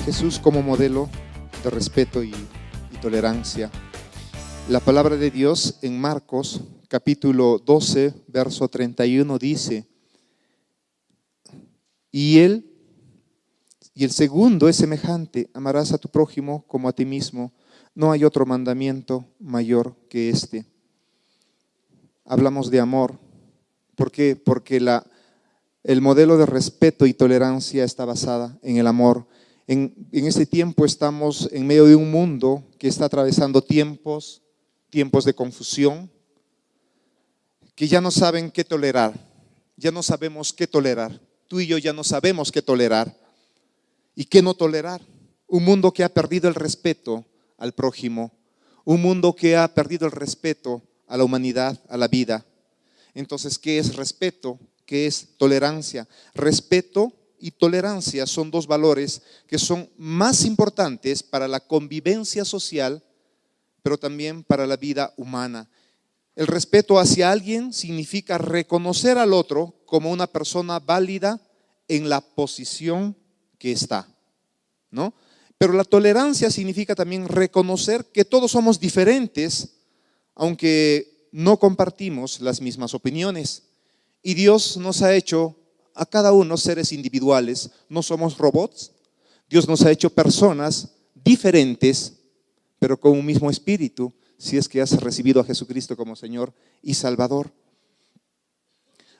Jesús como modelo de respeto y tolerancia. La palabra de Dios en Marcos capítulo 12, verso 31 dice: y el segundo es semejante: amarás a tu prójimo como a ti mismo. No hay otro mandamiento mayor que este. Hablamos de amor. ¿Por qué? Porque el modelo de respeto y tolerancia está basada en el amor. En este tiempo estamos en medio de un mundo que está atravesando tiempos de confusión, que ya no saben qué tolerar, ya no sabemos qué tolerar. Tú y yo ya no sabemos qué tolerar y qué no tolerar. Un mundo que ha perdido el respeto al prójimo, un mundo que ha perdido el respeto a la humanidad, a la vida. Entonces, ¿qué es respeto? ¿Qué es tolerancia? Respeto y tolerancia son dos valores que son más importantes para la convivencia social, pero también para la vida humana. El respeto hacia alguien significa reconocer al otro como una persona válida en la posición que está, ¿no? Pero la tolerancia significa también reconocer que todos somos diferentes, aunque no compartimos las mismas opiniones. Y Dios nos ha hecho a cada uno seres individuales, no somos robots. Dios nos ha hecho personas diferentes, pero con un mismo espíritu, si es que has recibido a Jesucristo como Señor y Salvador.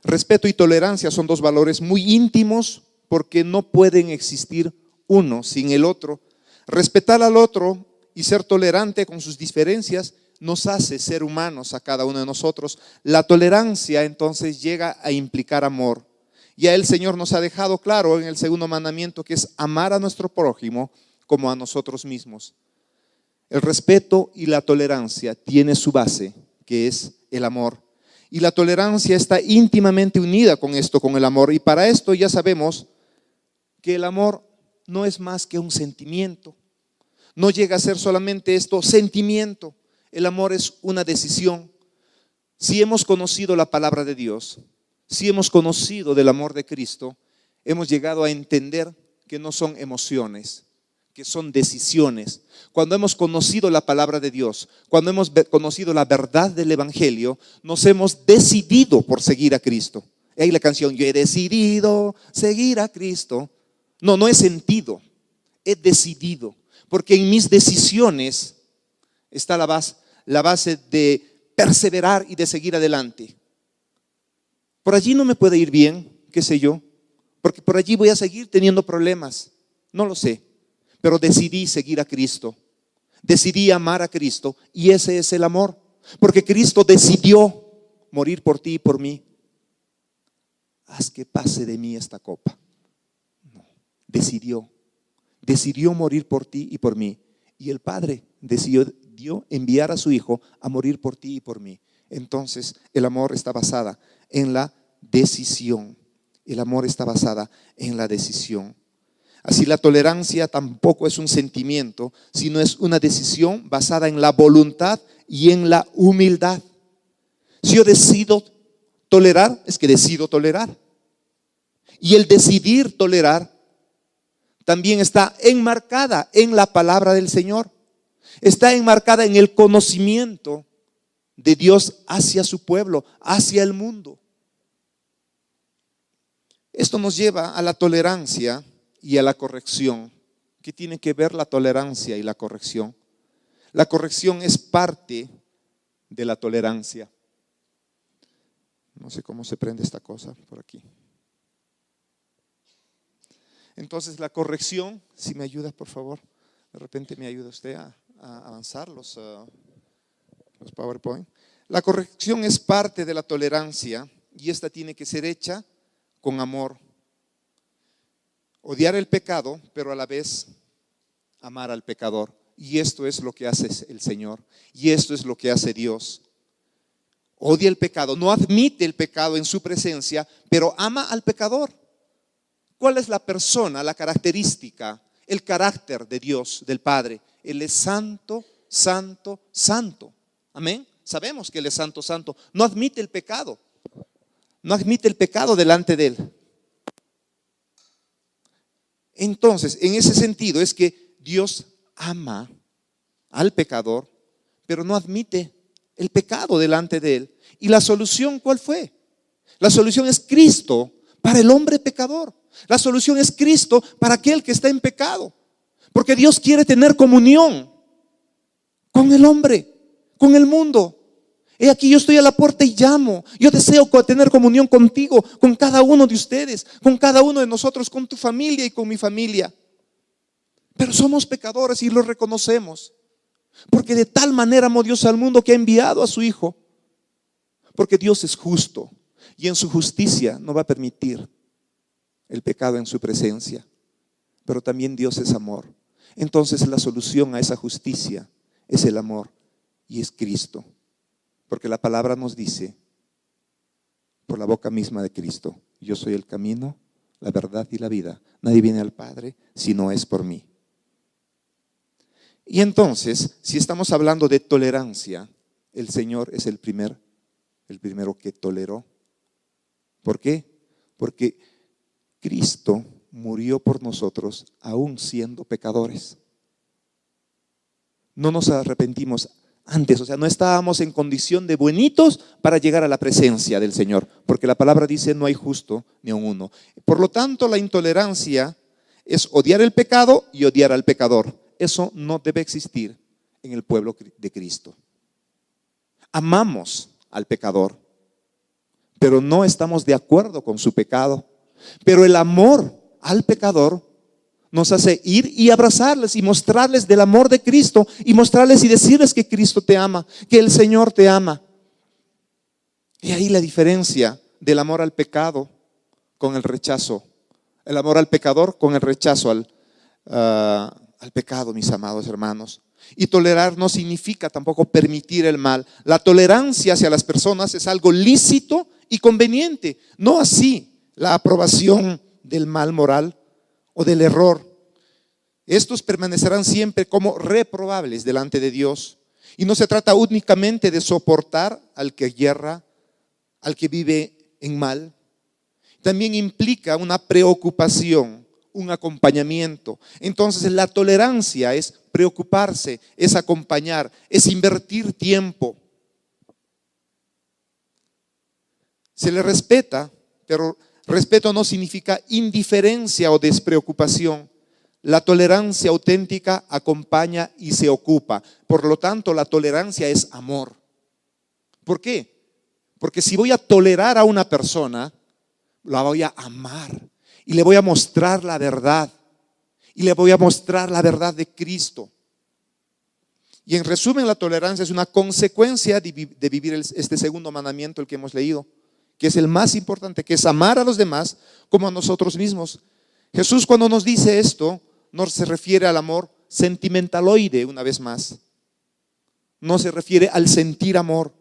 Respeto y tolerancia son dos valores muy íntimos porque no pueden existir uno sin el otro. Respetar al otro y ser tolerante con sus diferencias nos hace ser humanos a cada uno de nosotros. La tolerancia entonces llega a implicar amor. Ya el Señor nos ha dejado claro en el segundo mandamiento que es amar a nuestro prójimo como a nosotros mismos. El respeto y la tolerancia tiene su base, que es el amor. Y la tolerancia está íntimamente unida con esto, con el amor. Y para esto ya sabemos que el amor no es más que un sentimiento. No llega a ser solamente esto, sentimiento. El amor es una decisión. Si hemos conocido la palabra de Dios, si hemos conocido del amor de Cristo, hemos llegado a entender que no son emociones, que son decisiones. Cuando hemos conocido la palabra de Dios, cuando hemos conocido la verdad del Evangelio, nos hemos decidido por seguir a Cristo. Y ahí la canción, yo he decidido seguir a Cristo. No he sentido, he decidido. Porque en mis decisiones está la base de perseverar y de seguir adelante. Por allí no me puede ir bien, qué sé yo, porque por allí voy a seguir teniendo problemas. No lo sé. Pero decidí seguir a Cristo, decidí amar a Cristo y ese es el amor, porque Cristo decidió morir por ti y por mí. Haz que pase de mí esta copa. No, decidió morir por ti y por mí. Y el Padre decidió enviar a su Hijo a morir por ti y por mí. Entonces el amor está basada en la decisión. El amor está basada en la decisión. Así la tolerancia tampoco es un sentimiento, sino es una decisión basada en la voluntad y en la humildad. Si yo decido tolerar, es que decido tolerar. Y el decidir tolerar también está enmarcada en la palabra del Señor. Está enmarcada en el conocimiento de Dios hacia su pueblo, hacia el mundo. Esto nos lleva a la tolerancia y a la corrección. ¿Qué tiene que ver la tolerancia y la corrección? La corrección es parte de la tolerancia. No sé cómo se prende esta cosa por aquí. Entonces la corrección, si me ayuda por favor, de repente me ayuda usted a avanzar los PowerPoint. La corrección es parte de la tolerancia y esta tiene que ser hecha con amor. Odiar el pecado, pero a la vez amar al pecador. Y esto es lo que hace el Señor. Y esto es lo que hace Dios. Odia el pecado, no admite el pecado en su presencia, pero ama al pecador. ¿Cuál es la persona, la característica, el carácter de Dios, del Padre? Él es santo, santo, santo. Amén. Sabemos que Él es santo, santo. No admite el pecado. No admite el pecado delante de Él. Entonces, en ese sentido es que Dios ama al pecador, pero no admite el pecado delante de él. ¿Y la solución cuál fue? La solución es Cristo para el hombre pecador. La solución es Cristo para aquel que está en pecado. Porque Dios quiere tener comunión con el hombre, con el mundo. He aquí, yo estoy a la puerta y llamo. Yo deseo tener comunión contigo, con cada uno de ustedes, con cada uno de nosotros, con tu familia y con mi familia. Pero somos pecadores y lo reconocemos. Porque de tal manera amó Dios al mundo que ha enviado a su Hijo. Porque Dios es justo y en su justicia no va a permitir el pecado en su presencia. Pero también Dios es amor. Entonces la solución a esa justicia es el amor y es Cristo. Porque la palabra nos dice, por la boca misma de Cristo, yo soy el camino, la verdad y la vida. Nadie viene al Padre si no es por mí. Y entonces, si estamos hablando de tolerancia, el Señor es el primero que toleró. ¿Por qué? Porque Cristo murió por nosotros aún siendo pecadores. No nos arrepentimos antes, o sea, no estábamos en condición de buenitos para llegar a la presencia del Señor, porque la palabra dice no hay justo ni un uno. Por lo tanto, la intolerancia es odiar el pecado y odiar al pecador. Eso no debe existir en el pueblo de Cristo. Amamos al pecador, pero no estamos de acuerdo con su pecado. Pero el amor al pecador nos hace ir y abrazarles y mostrarles del amor de Cristo y mostrarles y decirles que Cristo te ama, que el Señor te ama. Y ahí la diferencia del amor al pecado con el rechazo, el amor al pecador con el rechazo al pecado, mis amados hermanos. Y tolerar no significa tampoco permitir el mal. La tolerancia hacia las personas es algo lícito y conveniente, no así la aprobación del mal moral o del error. Estos permanecerán siempre como reprobables delante de Dios. Y no se trata únicamente de soportar al que yerra, al que vive en mal. También implica una preocupación, un acompañamiento. Entonces la tolerancia es preocuparse, es acompañar, es invertir tiempo. Se le respeta, pero respeto no significa indiferencia o despreocupación. La tolerancia auténtica acompaña y se ocupa. Por lo tanto, la tolerancia es amor. ¿Por qué? Porque si voy a tolerar a una persona, la voy a amar y le voy a mostrar la verdad. Y le voy a mostrar la verdad de Cristo. Y en resumen, la tolerancia es una consecuencia de vivir este segundo mandamiento, el que hemos leído, que es el más importante, que es amar a los demás como a nosotros mismos. Jesús, cuando nos dice esto, no se refiere al amor sentimentaloide, una vez más. No se refiere al sentir amor,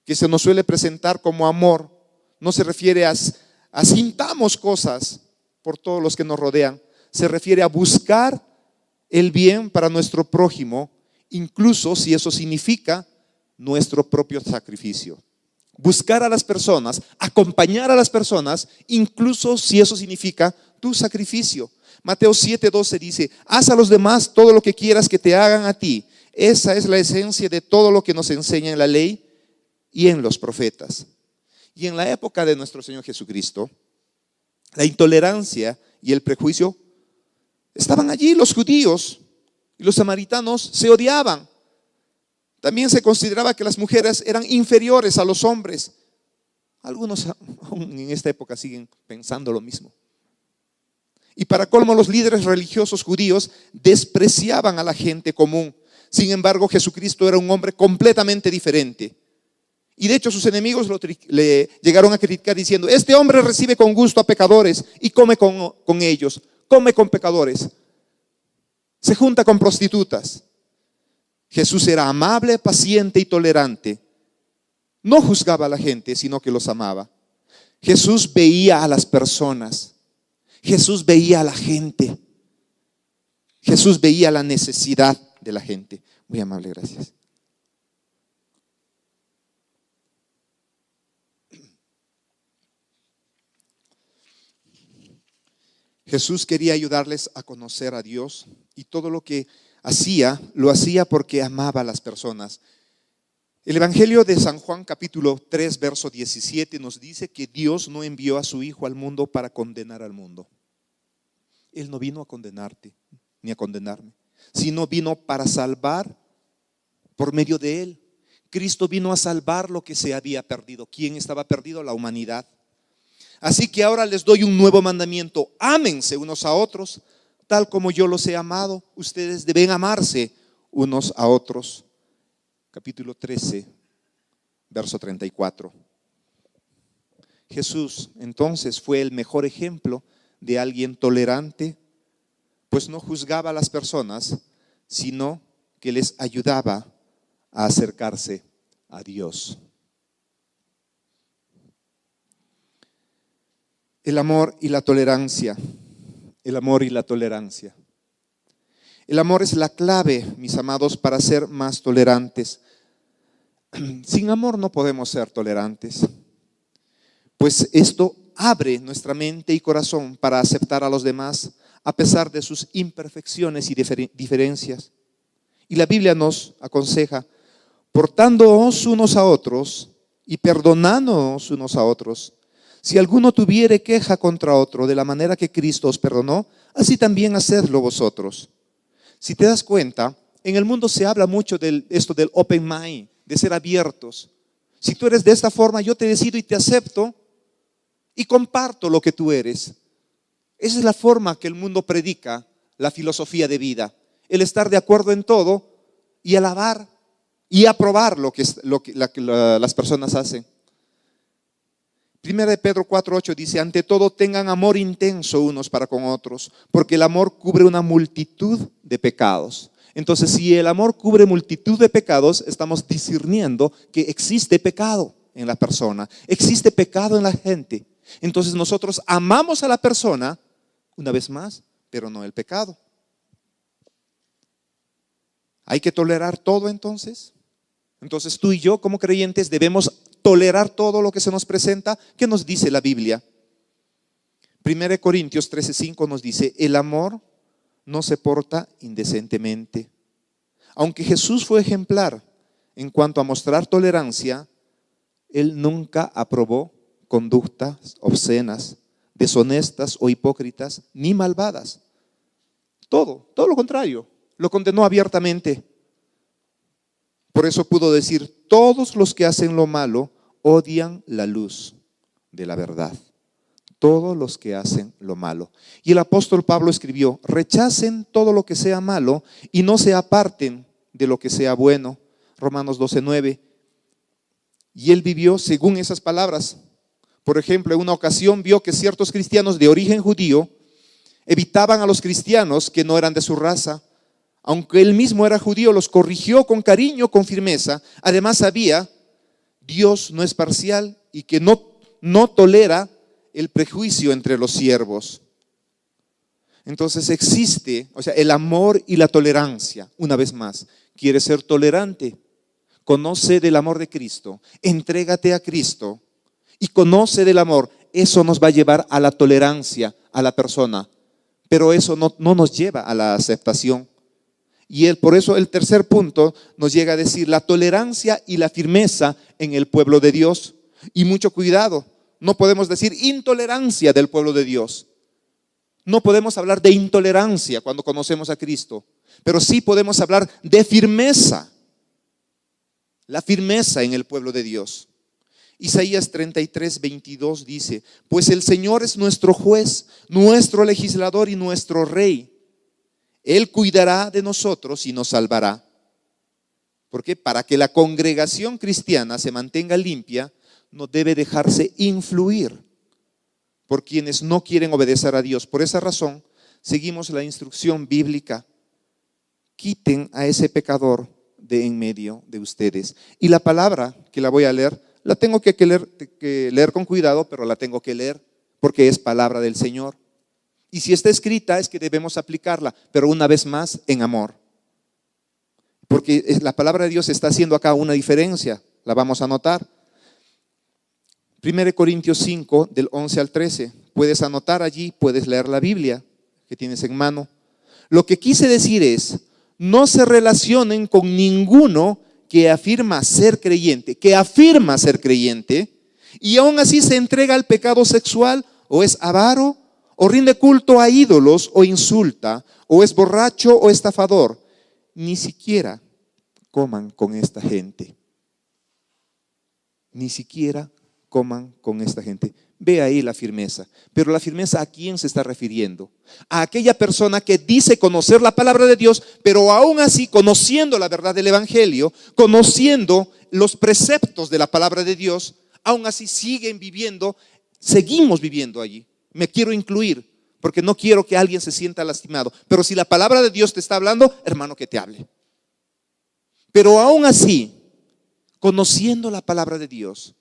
que se nos suele presentar como amor. No se refiere a sintamos cosas por todos los que nos rodean. Se refiere a buscar el bien para nuestro prójimo, incluso si eso significa nuestro propio sacrificio. Buscar a las personas, acompañar a las personas, incluso si eso significa tu sacrificio. Mateo 7:12 dice, haz a los demás todo lo que quieras que te hagan a ti. Esa es la esencia de todo lo que nos enseña en la ley y en los profetas. Y en la época de nuestro Señor Jesucristo, la intolerancia y el prejuicio estaban allí. Los judíos y los samaritanos se odiaban. También se consideraba que las mujeres eran inferiores a los hombres. Algunos aún en esta época siguen pensando lo mismo. Y para colmo, los líderes religiosos judíos despreciaban a la gente común. Sin embargo, Jesucristo era un hombre completamente diferente. Y de hecho sus enemigos le llegaron a criticar diciendo, este hombre recibe con gusto a pecadores y come con ellos, come con pecadores, se junta con prostitutas. Jesús era amable, paciente y tolerante. No juzgaba a la gente, sino que los amaba. Jesús veía a las personas. Jesús veía a la gente. Jesús veía la necesidad de la gente. Muy amable, gracias. Jesús quería ayudarles a conocer a Dios y todo lo que hacía, lo hacía porque amaba a las personas. El Evangelio de San Juan capítulo 3 verso 17 nos dice que Dios no envió a su Hijo al mundo para condenar al mundo. Él no vino a condenarte ni a condenarme, sino vino para salvar por medio de Él. Cristo vino a salvar lo que se había perdido. ¿Quién estaba perdido? La humanidad. Así que ahora les doy un nuevo mandamiento: ámense unos a otros, tal como yo los he amado. Ustedes deben amarse unos a otros. Capítulo 13, verso 34. Jesús entonces fue el mejor ejemplo de alguien tolerante, pues no juzgaba a las personas, sino que les ayudaba a acercarse a Dios. El amor y la tolerancia. El amor y la tolerancia. El amor es la clave, mis amados, para ser más tolerantes. Sin amor no podemos ser tolerantes, pues esto abre nuestra mente y corazón para aceptar a los demás a pesar de sus imperfecciones y diferencias. Y la Biblia nos aconseja: portándoos unos a otros y perdonándoos unos a otros. Si alguno tuviere queja contra otro, de la manera que Cristo os perdonó, así también hacedlo vosotros. Si te das cuenta, en el mundo se habla mucho de esto del open mind, de ser abiertos. Si tú eres de esta forma, yo te decido y te acepto y comparto lo que tú eres. Esa es la forma que el mundo predica la filosofía de vida: el estar de acuerdo en todo y alabar y aprobar lo que las personas hacen. Primera de Pedro 4:8 dice: ante todo tengan amor intenso unos para con otros, porque el amor cubre una multitud de pecados. Entonces, si el amor cubre multitud de pecados, estamos discerniendo que existe pecado en la persona, existe pecado en la gente. Entonces nosotros amamos a la persona, una vez más, pero no el pecado. ¿Hay que tolerar todo entonces? Entonces tú y yo como creyentes debemos tolerar todo lo que se nos presenta. ¿Qué nos dice la Biblia? 1 Corintios 13:5 nos dice: el amor no se porta indecentemente. Aunque Jesús fue ejemplar en cuanto a mostrar tolerancia, Él nunca aprobó conductas obscenas, deshonestas o hipócritas, ni malvadas. Todo lo contrario, lo condenó abiertamente. Por eso pudo decir: todos los que hacen lo malo odian la luz de la verdad. Todos los que hacen lo malo. Y el apóstol Pablo escribió: rechacen todo lo que sea malo y no se aparten de lo que sea bueno. Romanos 12:9. Y él vivió según esas palabras. Por ejemplo, en una ocasión vio que ciertos cristianos de origen judío evitaban a los cristianos que no eran de su raza. Aunque él mismo era judío, los corrigió con cariño, con firmeza. Además sabía: Dios no es parcial y que no tolera el prejuicio entre los siervos. Entonces existe, el amor y la tolerancia. Una vez más, ¿quieres ser tolerante? Conoce del amor de Cristo, entrégate a Cristo y conoce del amor. Eso nos va a llevar a la tolerancia a la persona, pero eso no nos lleva a la aceptación. Y por eso el tercer punto nos llega a decir: la tolerancia y la firmeza en el pueblo de Dios. Y mucho cuidado, no podemos decir intolerancia del pueblo de Dios. No podemos hablar de intolerancia cuando conocemos a Cristo, pero sí podemos hablar de firmeza. La firmeza en el pueblo de Dios. Isaías 33:22 dice: pues el Señor es nuestro juez, nuestro legislador y nuestro rey. Él cuidará de nosotros y nos salvará. ¿Por qué? Para que la congregación cristiana se mantenga limpia, no debe dejarse influir por quienes no quieren obedecer a Dios. Por esa razón, seguimos la instrucción bíblica: quiten a ese pecador de en medio de ustedes. Y la palabra que la voy a leer, la tengo que leer con cuidado, pero la tengo que leer porque es palabra del Señor. Y si está escrita es que debemos aplicarla, pero una vez más en amor. Porque la palabra de Dios está haciendo acá una diferencia, la vamos a notar. 1 Corintios 5, del 11 al 13. Puedes anotar allí, puedes leer la Biblia que tienes en mano. Lo que quise decir es, no se relacionen con ninguno que afirma ser creyente, y aún así se entrega al pecado sexual, o es avaro, o rinde culto a ídolos, o insulta, o es borracho o estafador. Ni siquiera coman con esta gente. Ni siquiera coman con esta gente. Ve ahí la firmeza. Pero la firmeza, ¿a quién se está refiriendo? A aquella persona que dice conocer la palabra de Dios, pero aún así, conociendo la verdad del evangelio, conociendo los preceptos de la palabra de Dios, aún así seguimos viviendo allí. Me quiero incluir, porque no quiero que alguien se sienta lastimado. Pero si la palabra de Dios te está hablando, hermano, que te hable. Pero aún así, conociendo la palabra de Dios,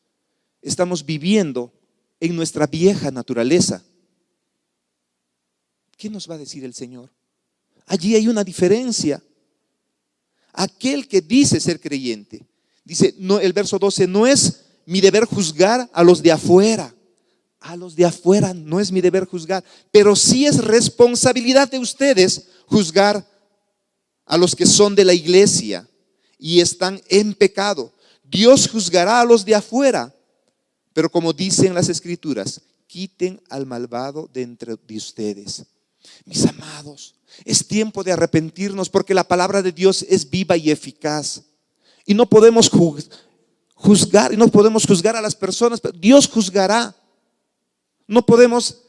estamos viviendo en nuestra vieja naturaleza. ¿Qué nos va a decir el Señor? Allí hay una diferencia. Aquel que dice ser creyente, dice, no, el verso 12, no es mi deber juzgar a los de afuera. A los de afuera no es mi deber juzgar, pero sí es responsabilidad de ustedes juzgar a los que son de la iglesia y están en pecado. Dios juzgará a los de afuera, pero como dicen las escrituras, quiten al malvado de entre de ustedes. Mis amados, es tiempo de arrepentirnos, porque la palabra de Dios es viva y eficaz. Y no podemos juzgar a las personas, pero Dios juzgará. No podemos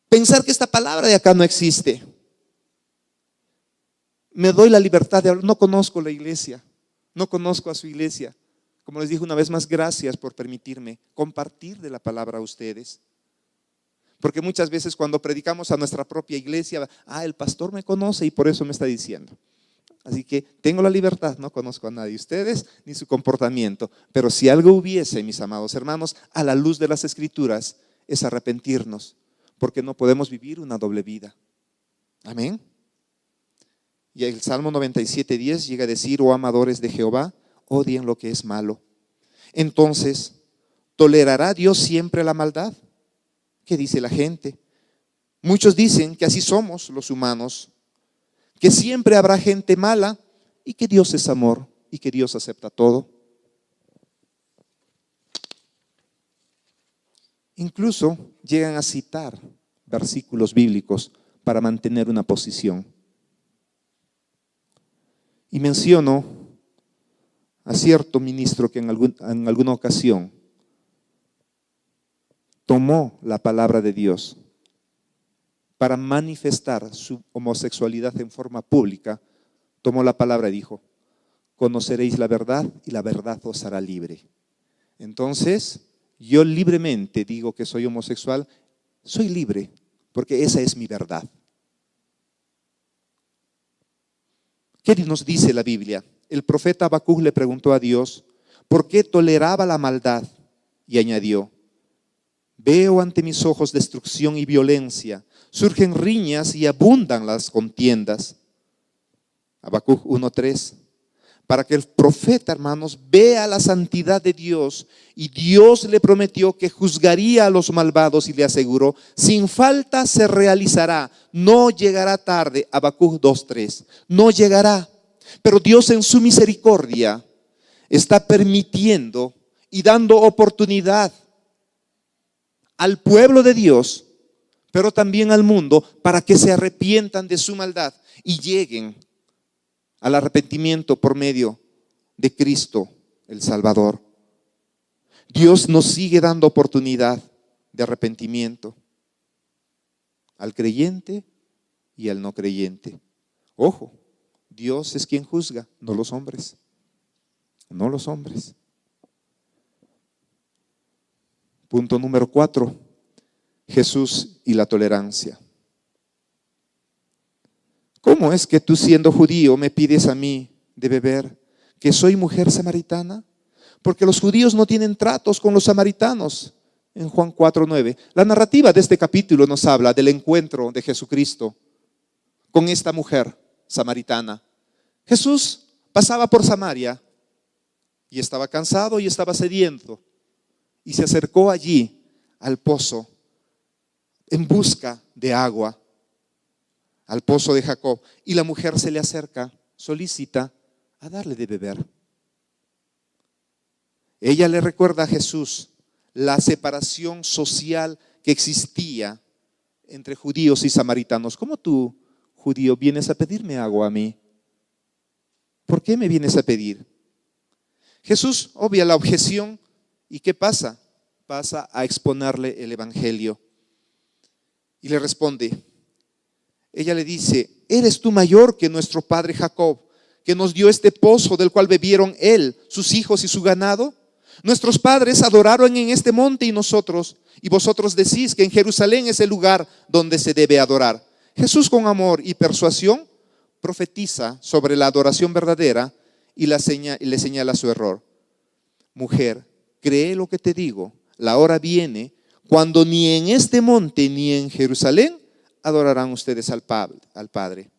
pensar que esta palabra de acá no existe. Me doy la libertad de hablar. No conozco la iglesia, no conozco a su iglesia. Como les dije una vez más, gracias por permitirme compartir de la palabra a ustedes. Porque muchas veces cuando predicamos a nuestra propia iglesia, el pastor me conoce y por eso me está diciendo. Así que tengo la libertad, no conozco a nadie, ustedes ni su comportamiento. Pero si algo hubiese, mis amados hermanos, a la luz de las escrituras, es arrepentirnos, porque no podemos vivir una doble vida. Amén. Y el Salmo 97:10 llega a decir: oh amadores de Jehová, odien lo que es malo. Entonces, ¿tolerará Dios siempre la maldad? ¿Qué dice la gente? Muchos dicen que así somos los humanos, que siempre habrá gente mala y que Dios es amor y que Dios acepta todo. Incluso llegan a citar versículos bíblicos para mantener una posición. Y menciono a cierto ministro que en alguna ocasión tomó la palabra de Dios para manifestar su homosexualidad en forma pública. Tomó la palabra y dijo: conoceréis la verdad y la verdad os hará libre. Entonces, yo libremente digo que soy homosexual, soy libre, porque esa es mi verdad. ¿Qué nos dice la Biblia? El profeta Habacuc le preguntó a Dios por qué toleraba la maldad y añadió: veo ante mis ojos destrucción y violencia, surgen riñas y abundan las contiendas. Habacuc 1:3. Para que el profeta, hermanos, vea la santidad de Dios, y Dios le prometió que juzgaría a los malvados y le aseguró: sin falta se realizará, no llegará tarde. Habacuc 2:3. No llegará, pero Dios en su misericordia está permitiendo y dando oportunidad al pueblo de Dios, pero también al mundo, para que se arrepientan de su maldad y lleguen al arrepentimiento por medio de Cristo el Salvador. Dios nos sigue dando oportunidad de arrepentimiento al creyente y al no creyente. Ojo, Dios es quien juzga, no los hombres. No los hombres. Punto número 4, Jesús y la tolerancia. ¿Cómo es que tú, siendo judío, me pides a mí de beber, que soy mujer samaritana? Porque los judíos no tienen tratos con los samaritanos. En Juan 4:9. La narrativa de este capítulo nos habla del encuentro de Jesucristo con esta mujer samaritana. Jesús pasaba por Samaria y estaba cansado y estaba sediento, y se acercó allí al pozo en busca de agua al pozo de Jacob. Y la mujer se le acerca, solicita a darle de beber. Ella le recuerda a Jesús la separación social que existía entre judíos y samaritanos. ¿Cómo tú, judío, vienes a pedirme agua a mí? ¿Por qué me vienes a pedir? Jesús obvia la objeción y ¿qué pasa? Pasa a exponerle el evangelio y le responde. Ella le dice: ¿eres tú mayor que nuestro padre Jacob, que nos dio este pozo del cual bebieron él, sus hijos y su ganado? Nuestros padres adoraron en este monte y vosotros decís que en Jerusalén es el lugar donde se debe adorar. Jesús, con amor y persuasión, profetiza sobre la adoración verdadera y le señala su error. Mujer, cree lo que te digo, la hora viene cuando ni en este monte ni en Jerusalén adorarán ustedes al Padre.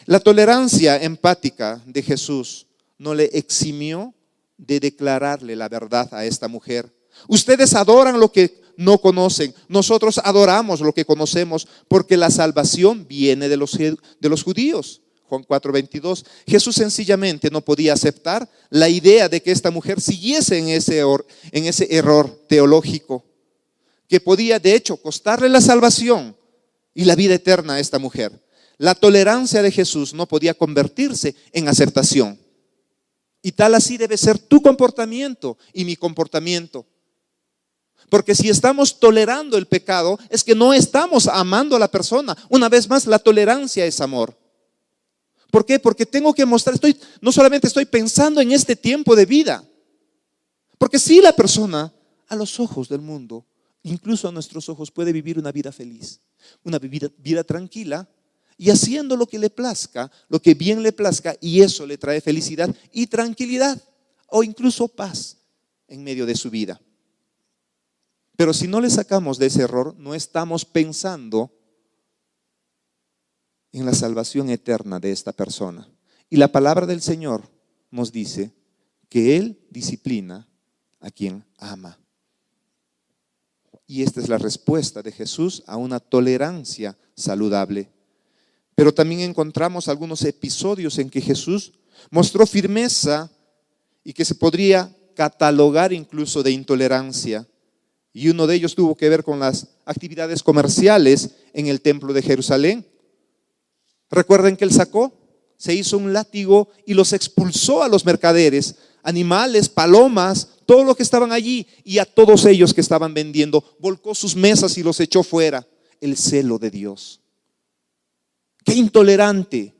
La tolerancia empática de Jesús no le eximió de declararle la verdad a esta mujer. Ustedes adoran lo que no conocen, nosotros adoramos lo que conocemos, porque la salvación viene de los judíos. Juan 4:22. Jesús sencillamente no podía aceptar la idea de que esta mujer siguiese en ese error teológico, que podía de hecho costarle la salvación y la vida eterna a esta mujer. La tolerancia de Jesús no podía convertirse en aceptación. Y tal así debe ser tu comportamiento y mi comportamiento. Porque si estamos tolerando el pecado, es que no estamos amando a la persona. Una vez más, la tolerancia es amor. ¿Por qué? Porque tengo que mostrar, no solamente estoy pensando en este tiempo de vida. Porque si la persona, a los ojos del mundo, incluso a nuestros ojos, puede vivir una vida feliz, una vida tranquila, y haciendo lo que le plazca, lo que bien le plazca, y eso le trae felicidad y tranquilidad, o incluso paz en medio de su vida. Pero si no le sacamos de ese error, no estamos pensando en la salvación eterna de esta persona. Y la palabra del Señor nos dice que Él disciplina a quien ama. Y esta es la respuesta de Jesús a una tolerancia saludable. Pero también encontramos algunos episodios en que Jesús mostró firmeza y que se podría catalogar incluso de intolerancia. Y uno de ellos tuvo que ver con las actividades comerciales en el templo de Jerusalén. Recuerden que Él se hizo un látigo y los expulsó a los mercaderes, animales, palomas, todo lo que estaban allí, y a todos ellos que estaban vendiendo. Volcó sus mesas y los echó fuera. El celo de Dios. Qué intolerante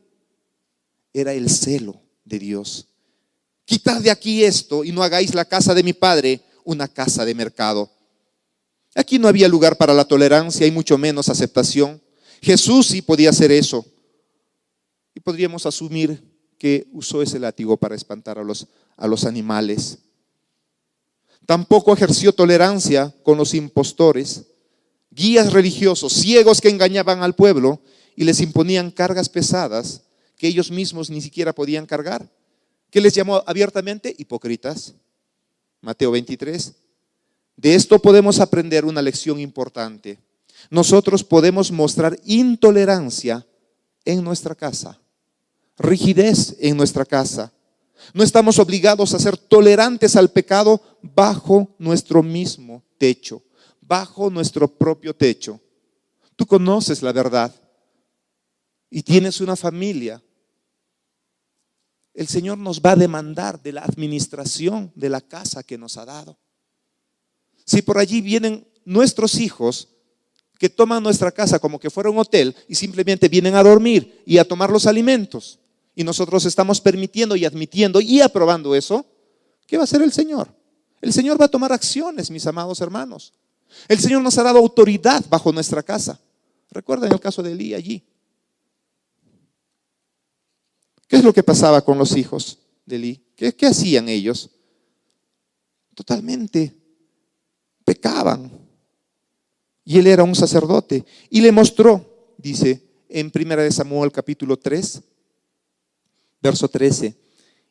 era el celo de Dios. Quitad de aquí esto y no hagáis la casa de mi padre una casa de mercado. Aquí no había lugar para la tolerancia y mucho menos aceptación. Jesús sí podía hacer eso. Y podríamos asumir que usó ese látigo para espantar a los animales. Tampoco ejerció tolerancia con los impostores, guías religiosos, ciegos que engañaban al pueblo y les imponían cargas pesadas que ellos mismos ni siquiera podían cargar. ¿Qué les llamó abiertamente? Hipócritas. Mateo 23. De esto podemos aprender una lección importante. Nosotros podemos mostrar intolerancia en nuestra casa, rigidez en nuestra casa. No estamos obligados a ser tolerantes al pecado bajo nuestro mismo techo, bajo nuestro propio techo. Tú conoces la verdad y tienes una familia. El Señor nos va a demandar de la administración de la casa que nos ha dado. Si por allí vienen nuestros hijos que toman nuestra casa como que fuera un hotel y simplemente vienen a dormir y a tomar los alimentos, y nosotros estamos permitiendo y admitiendo y aprobando eso, ¿qué va a hacer el Señor? El Señor va a tomar acciones, mis amados hermanos. El Señor nos ha dado autoridad bajo nuestra casa. Recuerden el caso de Elí allí. ¿Qué es lo que pasaba con los hijos de Elí? ¿Qué hacían ellos? Totalmente pecaban. Y él era un sacerdote. Y le mostró, dice en 1 Samuel capítulo 3, verso 13: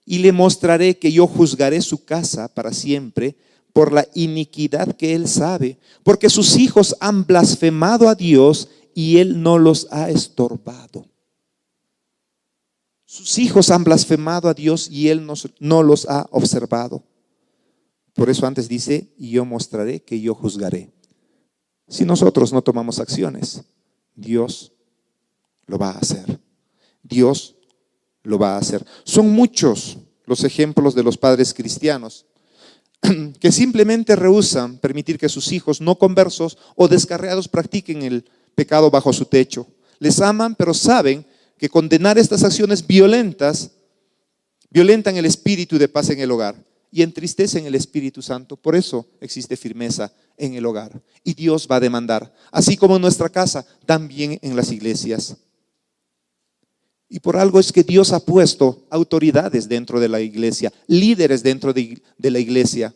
y le mostraré que yo juzgaré su casa para siempre por la iniquidad que él sabe, porque sus hijos han blasfemado a Dios y él no los ha estorbado. Sus hijos han blasfemado a Dios y él no los ha observado. Por eso antes dice, y yo mostraré que yo juzgaré. Si nosotros no tomamos acciones, Dios lo va a hacer. Dios lo va a hacer. Son muchos los ejemplos de los padres cristianos que simplemente rehúsan permitir que sus hijos no conversos o descarriados practiquen el pecado bajo su techo. Les aman, pero saben que condenar estas acciones violentan el espíritu de paz en el hogar y entristecen el Espíritu Santo. Por eso existe firmeza en el hogar. Y Dios va a demandar, así como en nuestra casa, también en las iglesias. Y por algo es que Dios ha puesto autoridades dentro de la iglesia, líderes dentro de la iglesia,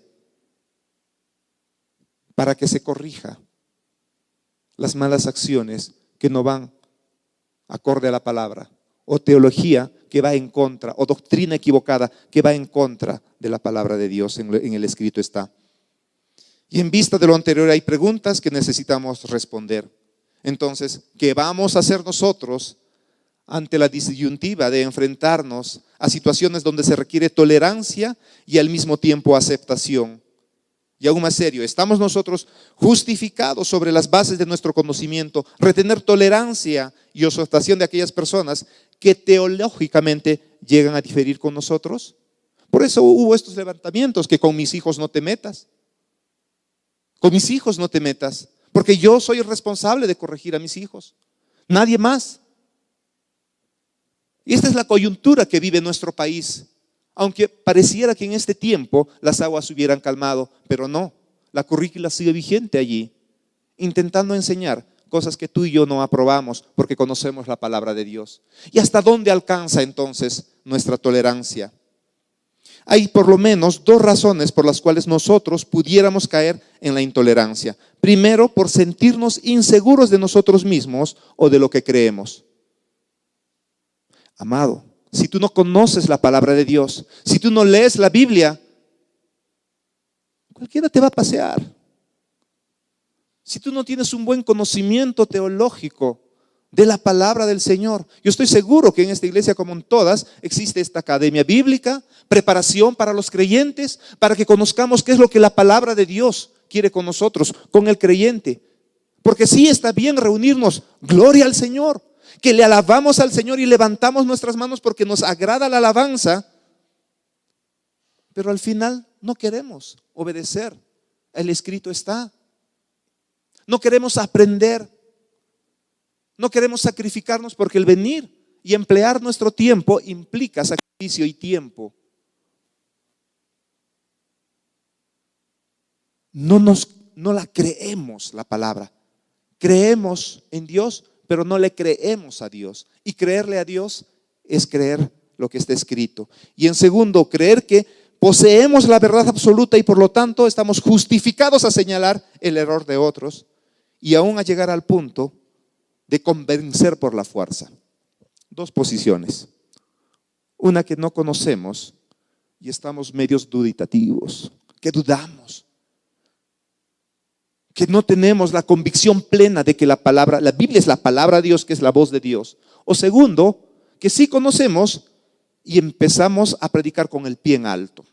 para que se corrija las malas acciones que no van acorde a la palabra, o teología que va en contra, o doctrina equivocada que va en contra de la palabra de Dios. En el escrito está. Y en vista de lo anterior hay preguntas que necesitamos responder. Entonces, ¿qué vamos a hacer nosotros ante la disyuntiva de enfrentarnos a situaciones donde se requiere tolerancia y al mismo tiempo aceptación? Y aún más serio, ¿estamos nosotros justificados sobre las bases de nuestro conocimiento, retener tolerancia y aceptación de aquellas personas que teológicamente llegan a diferir con nosotros? Por eso hubo estos levantamientos, que con mis hijos no te metas. Con mis hijos no te metas, porque yo soy el responsable de corregir a mis hijos, nadie más. Y esta es la coyuntura que vive nuestro país. Aunque pareciera que en este tiempo las aguas se hubieran calmado, pero no, la currícula sigue vigente allí, intentando enseñar cosas que tú y yo no aprobamos porque conocemos la palabra de Dios. ¿Y hasta dónde alcanza entonces nuestra tolerancia? Hay por lo menos dos razones por las cuales nosotros pudiéramos caer en la intolerancia. Primero, por sentirnos inseguros de nosotros mismos o de lo que creemos. Amado, si tú no conoces la palabra de Dios, si tú no lees la Biblia, cualquiera te va a pasear. Si tú no tienes un buen conocimiento teológico de la palabra del Señor, yo estoy seguro que en esta iglesia, como en todas, existe esta academia bíblica, preparación para los creyentes, para que conozcamos qué es lo que la palabra de Dios quiere con nosotros, con el creyente. Porque sí está bien reunirnos, gloria al Señor, que le alabamos al Señor y levantamos nuestras manos porque nos agrada la alabanza, pero al final no queremos obedecer. El escrito está. No queremos aprender, no queremos sacrificarnos, porque el venir y emplear nuestro tiempo implica sacrificio y tiempo. No la creemos la palabra. Creemos en Dios, pero no le creemos a Dios. Y creerle a Dios es creer lo que está escrito. Y en segundo, creer que poseemos la verdad absoluta y por lo tanto estamos justificados a señalar el error de otros y aún a llegar al punto de convencer por la fuerza. Dos posiciones. Una, que no conocemos y estamos medios dubitativos, que dudamos, que no tenemos la convicción plena de que la Biblia es la palabra de Dios, que es la voz de Dios. O segundo, que sí conocemos y empezamos a predicar con el pie en alto.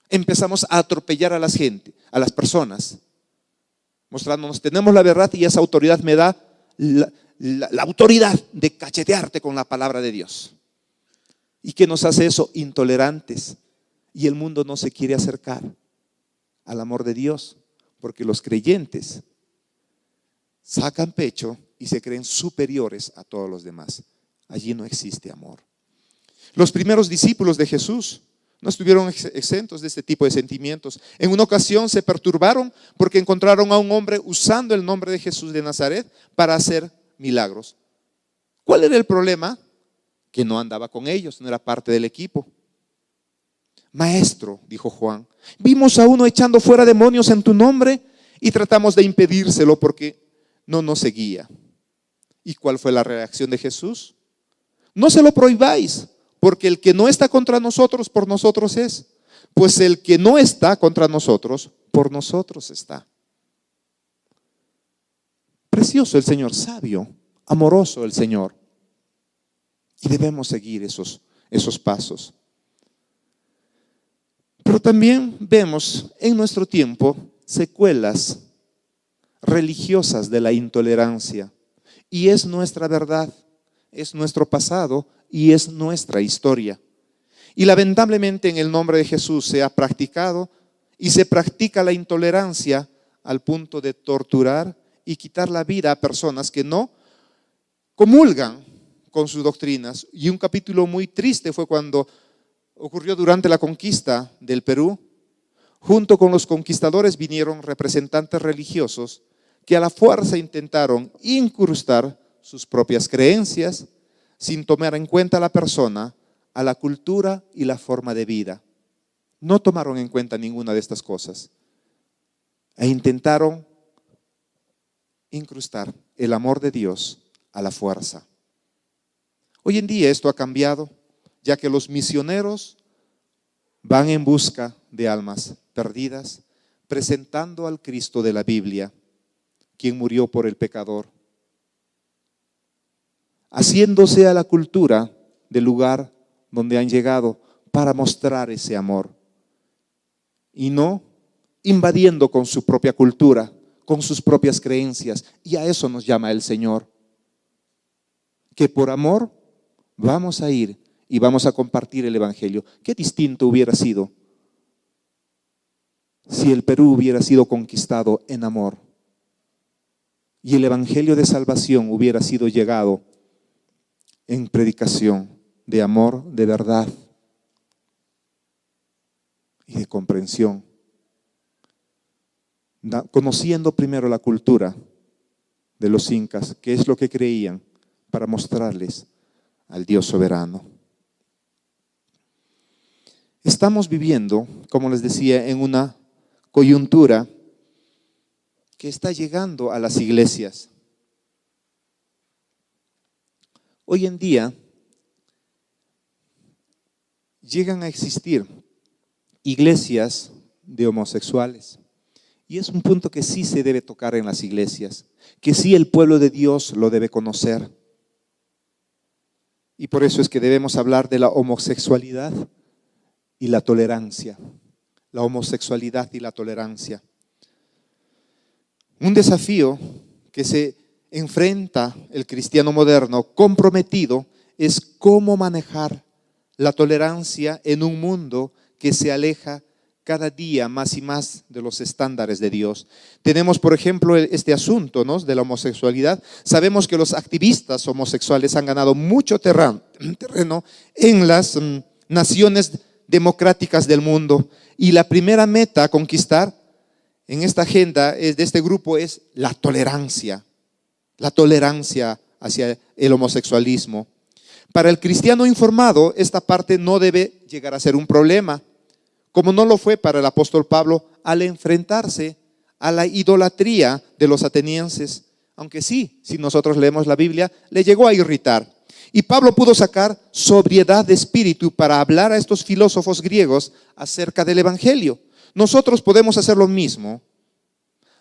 Empezamos a atropellar a la gente, a las personas, mostrándonos, tenemos la verdad y esa autoridad me da la autoridad de cachetearte con la palabra de Dios. ¿Y qué nos hace eso? Intolerantes. Y el mundo no se quiere acercar al amor de Dios, porque los creyentes sacan pecho y se creen superiores a todos los demás. Allí no existe amor. Los primeros discípulos de Jesús no estuvieron exentos de este tipo de sentimientos. En una ocasión se perturbaron porque encontraron a un hombre usando el nombre de Jesús de Nazaret para hacer milagros. ¿Cuál era el problema? Que no andaba con ellos, no era parte del equipo. Maestro, dijo Juan, vimos a uno echando fuera demonios en tu nombre y tratamos de impedírselo porque no nos seguía. ¿Y cuál fue la reacción de Jesús? No se lo prohibáis, porque el que no está contra nosotros, por nosotros es. Pues el que no está contra nosotros, por nosotros está. Precioso el Señor, sabio, amoroso el Señor. Y debemos seguir esos pasos. Pero también vemos en nuestro tiempo secuelas religiosas de la intolerancia. Y es nuestra verdad, es nuestro pasado y es nuestra historia. Y lamentablemente en el nombre de Jesús se ha practicado y se practica la intolerancia al punto de torturar y quitar la vida a personas que no comulgan con sus doctrinas. Y un capítulo muy triste fue cuando ocurrió durante la conquista del Perú. Junto con los conquistadores vinieron representantes religiosos que a la fuerza intentaron incrustar sus propias creencias sin tomar en cuenta a la persona, a la cultura y la forma de vida. No tomaron en cuenta ninguna de estas cosas e intentaron incrustar el amor de Dios a la fuerza. Hoy en día esto ha cambiado, ya que los misioneros van en busca de almas perdidas, presentando al Cristo de la Biblia, quien murió por el pecador, haciéndose a la cultura del lugar donde han llegado para mostrar ese amor y no invadiendo con su propia cultura, con sus propias creencias. Y a eso nos llama el Señor, que por amor vamos a ir y vamos a compartir el Evangelio. Qué distinto hubiera sido si el Perú hubiera sido conquistado en amor y el Evangelio de salvación hubiera sido llegado en predicación de amor, de verdad y de comprensión, conociendo primero la cultura de los incas, qué es lo que creían, para mostrarles al Dios soberano. Estamos viviendo, como les decía, en una coyuntura que está llegando a las iglesias. Hoy en día llegan a existir iglesias de homosexuales. Y es un punto que sí se debe tocar en las iglesias, que sí el pueblo de Dios lo debe conocer. Y por eso es que debemos hablar de la homosexualidad y la tolerancia. La homosexualidad y la tolerancia. Un desafío que se enfrenta el cristiano moderno comprometido es cómo manejar la tolerancia en un mundo que se aleja cada día más y más de los estándares de Dios. Tenemos, por ejemplo, este asunto, ¿no?, de la homosexualidad. Sabemos que los activistas homosexuales han ganado mucho terreno en las naciones democráticas del mundo. Y la primera meta a conquistar en esta agenda de este grupo es la tolerancia hacia el homosexualismo. Para el cristiano informado, esta parte no debe llegar a ser un problema, como no lo fue para el apóstol Pablo al enfrentarse a la idolatría de los atenienses, aunque sí, si nosotros leemos la Biblia, le llegó a irritar. Y Pablo pudo sacar sobriedad de espíritu para hablar a estos filósofos griegos acerca del Evangelio. Nosotros podemos hacer lo mismo,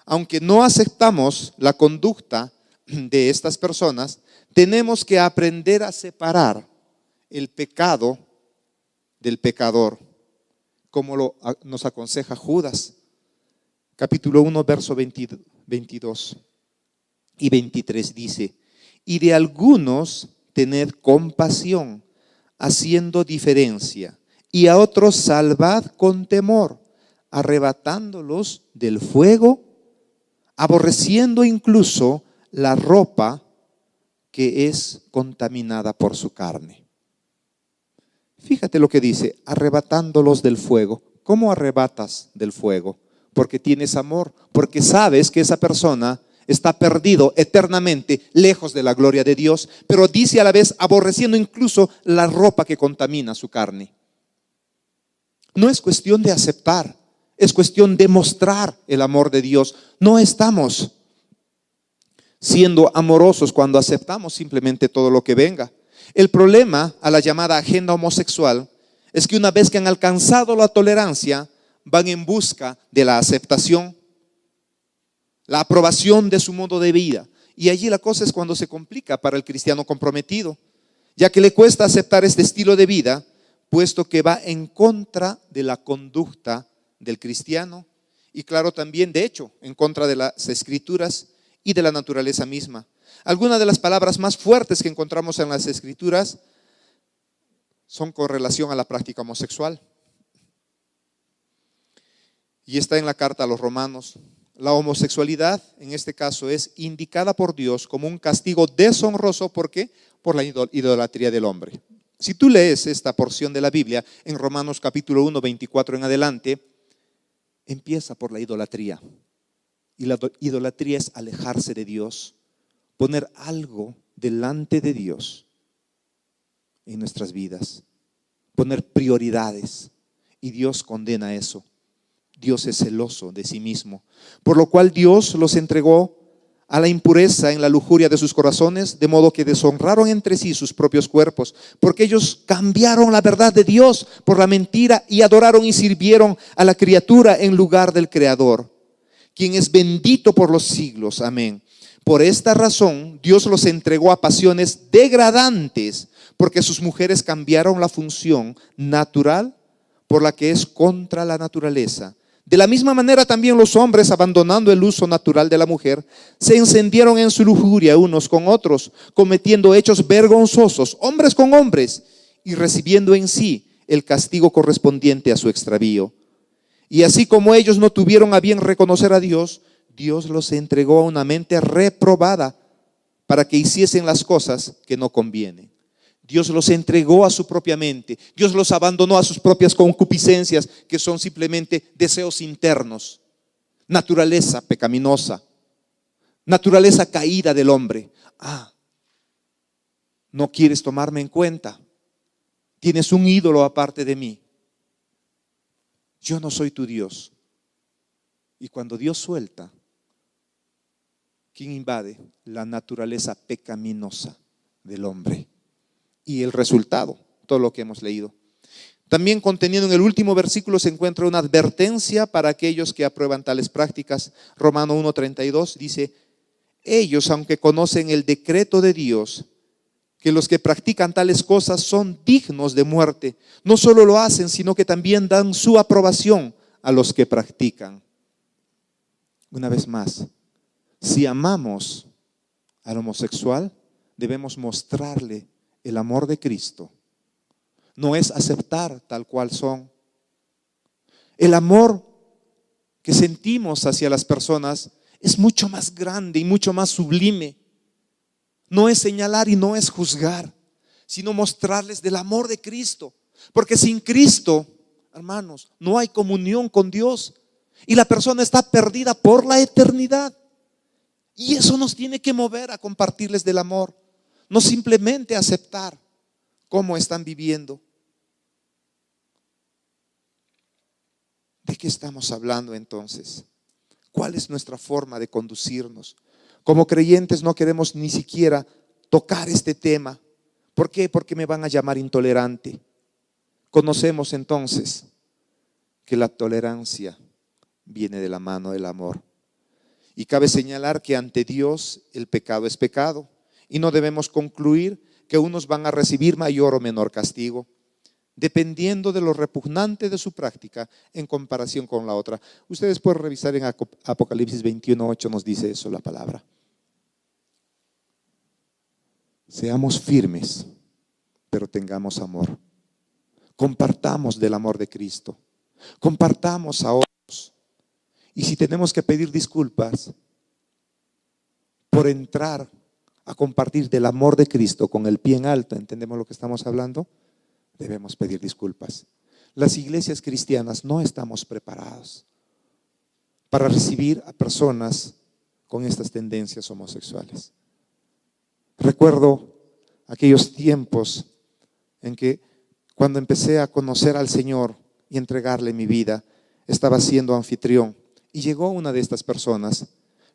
aunque no aceptamos la conducta de estas personas. Tenemos que aprender a separar el pecado del pecador, como nos aconseja Judas, capítulo 1, verso 22 y 23 dice: y de algunos tened compasión, haciendo diferencia, y a otros salvad con temor, arrebatándolos del fuego, aborreciendo incluso la ropa que es contaminada por su carne. Fíjate lo que dice, arrebatándolos del fuego. ¿Cómo arrebatas del fuego? Porque tienes amor, porque sabes que esa persona está perdido eternamente, lejos de la gloria de Dios, pero dice a la vez, aborreciendo incluso la ropa que contamina su carne. No es cuestión de aceptar, es cuestión de mostrar el amor de Dios. No estamos siendo amorosos cuando aceptamos simplemente todo lo que venga. El problema a la llamada agenda homosexual es que una vez que han alcanzado la tolerancia, van en busca de la aceptación, la aprobación de su modo de vida. Y allí la cosa es cuando se complica para el cristiano comprometido, ya que le cuesta aceptar este estilo de vida, puesto que va en contra de la conducta del cristiano y claro también, de hecho, en contra de las escrituras y de la naturaleza misma. Algunas de las palabras más fuertes que encontramos en las escrituras son con relación a la práctica homosexual. Y está en la carta a los Romanos. La homosexualidad, en este caso, es indicada por Dios como un castigo deshonroso. ¿Por qué? Por la idolatría del hombre. Si tú lees esta porción de la Biblia, en Romanos capítulo 1, 24 en adelante, empieza por la idolatría. Y la idolatría es alejarse de Dios, poner algo delante de Dios en nuestras vidas, poner prioridades. Y Dios condena eso. Dios es celoso de sí mismo, por lo cual Dios los entregó a la impureza en la lujuria de sus corazones, de modo que deshonraron entre sí sus propios cuerpos, porque ellos cambiaron la verdad de Dios por la mentira y adoraron y sirvieron a la criatura en lugar del Creador, quien es bendito por los siglos. Amén. Por esta razón, Dios los entregó a pasiones degradantes, porque sus mujeres cambiaron la función natural por la que es contra la naturaleza. De la misma manera también los hombres, abandonando el uso natural de la mujer, se encendieron en su lujuria unos con otros, cometiendo hechos vergonzosos, hombres con hombres, y recibiendo en sí el castigo correspondiente a su extravío. Y así como ellos no tuvieron a bien reconocer a Dios, Dios los entregó a una mente reprobada para que hiciesen las cosas que no convienen. Dios los entregó a su propia mente. Dios los abandonó a sus propias concupiscencias, que son simplemente deseos internos, naturaleza pecaminosa, naturaleza caída del hombre. No quieres tomarme en cuenta. Tienes un ídolo aparte de mí. Yo no soy tu Dios. Y cuando Dios suelta, ¿quién invade? La naturaleza pecaminosa del hombre. Y el resultado, todo lo que hemos leído. También contenido en el último versículo se encuentra una advertencia para aquellos que aprueban tales prácticas. Romano 1:32 dice: ellos, aunque conocen el decreto de Dios, que los que practican tales cosas son dignos de muerte, no solo lo hacen, sino que también dan su aprobación a los que practican. Una vez más, si amamos al homosexual, debemos mostrarle el amor de Cristo. No es aceptar tal cual son. El amor que sentimos hacia las personas es mucho más grande y mucho más sublime. No es señalar y no es juzgar, sino mostrarles del amor de Cristo. Porque sin Cristo, hermanos, no hay comunión con Dios y la persona está perdida por la eternidad. Y eso nos tiene que mover a compartirles del amor. No simplemente aceptar cómo están viviendo. ¿De qué estamos hablando entonces? ¿Cuál es nuestra forma de conducirnos? Como creyentes no queremos ni siquiera tocar este tema. ¿Por qué? Porque me van a llamar intolerante. Conocemos entonces que la tolerancia viene de la mano del amor. Y cabe señalar que ante Dios el pecado es pecado. Y no debemos concluir que unos van a recibir mayor o menor castigo, dependiendo de lo repugnante de su práctica en comparación con la otra. Ustedes pueden revisar en Apocalipsis 21:8, nos dice eso la palabra. Seamos firmes, pero tengamos amor. Compartamos del amor de Cristo. Compartamos a otros. Y si tenemos que pedir disculpas por entrar a compartir del amor de Cristo con el pie en alto, ¿entendemos lo que estamos hablando? Debemos pedir disculpas. Las iglesias cristianas no estamos preparados para recibir a personas con estas tendencias homosexuales. Recuerdo aquellos tiempos en que cuando empecé a conocer al Señor y entregarle mi vida, estaba siendo anfitrión y llegó una de estas personas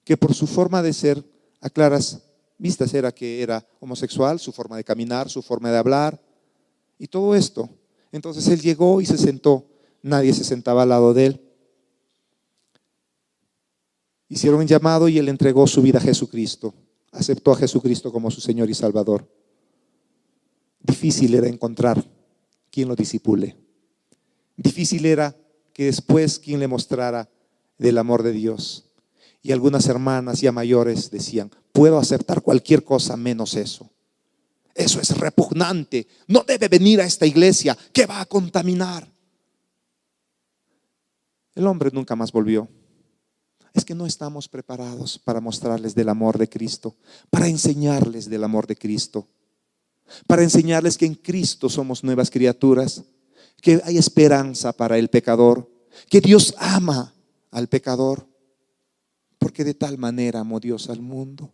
que por su forma de ser a claras vistas era que era homosexual, su forma de caminar, su forma de hablar y todo esto. Entonces él llegó y se sentó. Nadie se sentaba al lado de él. Hicieron un llamado y él entregó su vida a Jesucristo. Aceptó a Jesucristo como su Señor y Salvador. Difícil era encontrar quien lo discipule. Difícil era que después quien le mostrara del amor de Dios. Y algunas hermanas ya mayores decían: puedo aceptar cualquier cosa menos eso. Eso es repugnante. No debe venir a esta iglesia, que va a contaminar. El hombre nunca más volvió. Es que no estamos preparados para mostrarles del amor de Cristo, para enseñarles del amor de Cristo, para enseñarles que en Cristo somos nuevas criaturas, que hay esperanza para el pecador, que Dios ama al pecador, porque de tal manera amó Dios al mundo,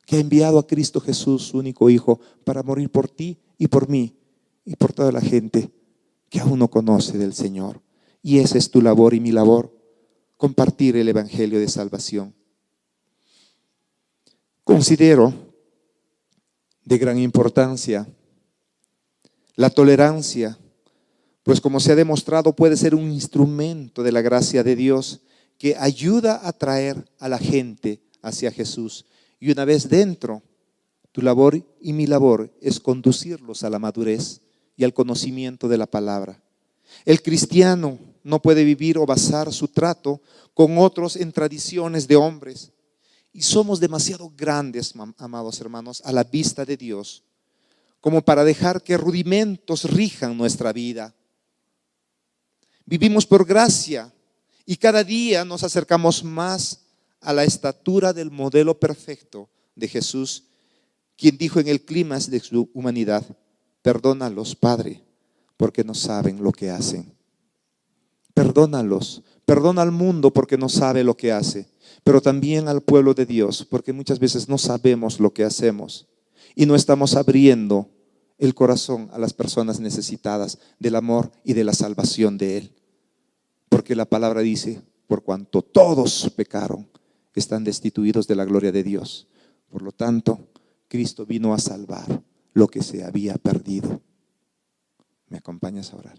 que ha enviado a Cristo Jesús, su único Hijo, para morir por ti y por mí y por toda la gente que aún no conoce del Señor. Y esa es tu labor y mi labor, compartir el evangelio de salvación. Considero de gran importancia la tolerancia, pues como se ha demostrado puede ser un instrumento de la gracia de Dios que ayuda a traer a la gente hacia Jesús. Y una vez dentro, tu labor y mi labor es conducirlos a la madurez y al conocimiento de la palabra. El cristiano no puede vivir o basar su trato con otros en tradiciones de hombres. Y somos demasiado grandes, amados hermanos, a la vista de Dios, como para dejar que rudimentos rijan nuestra vida. Vivimos por gracia y cada día nos acercamos más a la estatura del modelo perfecto de Jesús, quien dijo en el clímax de su humanidad: perdónalos, Padre, porque no saben lo que hacen. Perdónalos, perdona al mundo porque no sabe lo que hace, pero también al pueblo de Dios, porque muchas veces no sabemos lo que hacemos y no estamos abriendo el corazón a las personas necesitadas del amor y de la salvación de Él. Porque la palabra dice: por cuanto todos pecaron, están destituidos de la gloria de Dios. Por lo tanto, Cristo vino a salvar lo que se había perdido. ¿Me acompañas a orar?